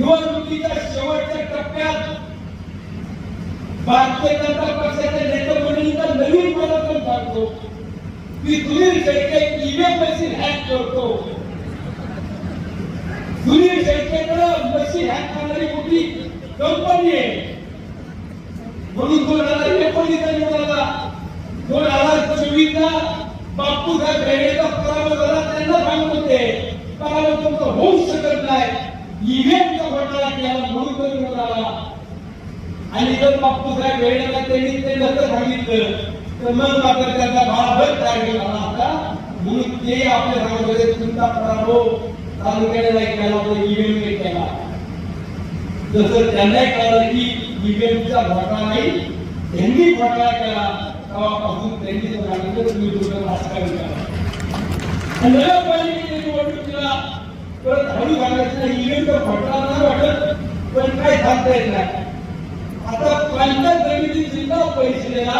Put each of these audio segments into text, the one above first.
निवडणुकीच्या शेवटच्या टप्प्यात भारतीय जनता पक्षाच्या नेतेमंडळींचा नवीन प्रयत्न सांगतो की Sunil Shelke EVM machine hack करतो. सुनील शेळकेकडे मशीन हॅक करणारी मोठी कंपनी आहे. म्हणून 2019 निवडला 2024 बापूसाहेब बेडेचा पराभव झाला. त्यांना सांगत होते पराभव तुमचा होऊ शकत नाही, ईव्हीएमचा घोटाळा केला म्हणून तो निवडला. आणि जर बापूसाहेब बेडेला त्यांनी ते नंतर सांगितलं तर मग मात्र त्याचा भावभर तयार झाला होता. म्हणून ते आपल्या सांगत होते तुमचा पराभव तालुक्याने नाही केला तर ईव्हीएमने केला. जसं त्यांनाही कळलं की ईव्हीएमचा घोटाळा नाही, त्यांनी घोटाळा केला तेव्हापासून त्यांनी सांगितलं तुम्ही तुमचं राजकारण करा. नगरपालिकेच्या निवडणुकीला परत हळू घालायचं ईव्हीएमचा घोटाळा नाही वाटत, पण काय सांगता येत नाही. आता पंचायत समिती जिल्हा परिषदेला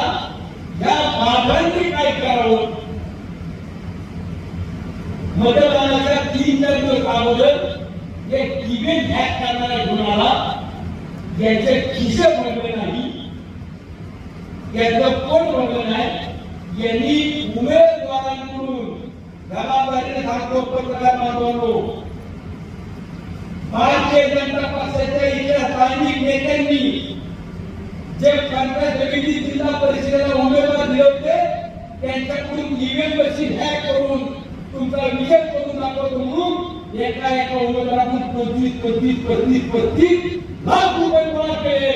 या बाबांनी काय करावं. मतदानाच्या 3-4 दिवस अगोदर एक ईव्हीएम हॅक करणाऱ्या गुन्हाला ज्याचे खिसे भरले नाही, त्याचं पोट भरलं नाही, यांनी उमेदवारांकडून जबाबदारीने सांगतो पत्रकार बांधवांनो, भारतीय जनता पक्षाच्या इथल्या स्थानिक नेत्यांनी जे पंचायत समिती जिल्हा परिषदेला उमेदवार दिले होते त्यांच्याकडून ईव्हीएम मशीन हॅक करून तुमचा विजय करून दाखवतो म्हणून एका उमेदवाराकडून 25 लाख रुपये गोळा केले.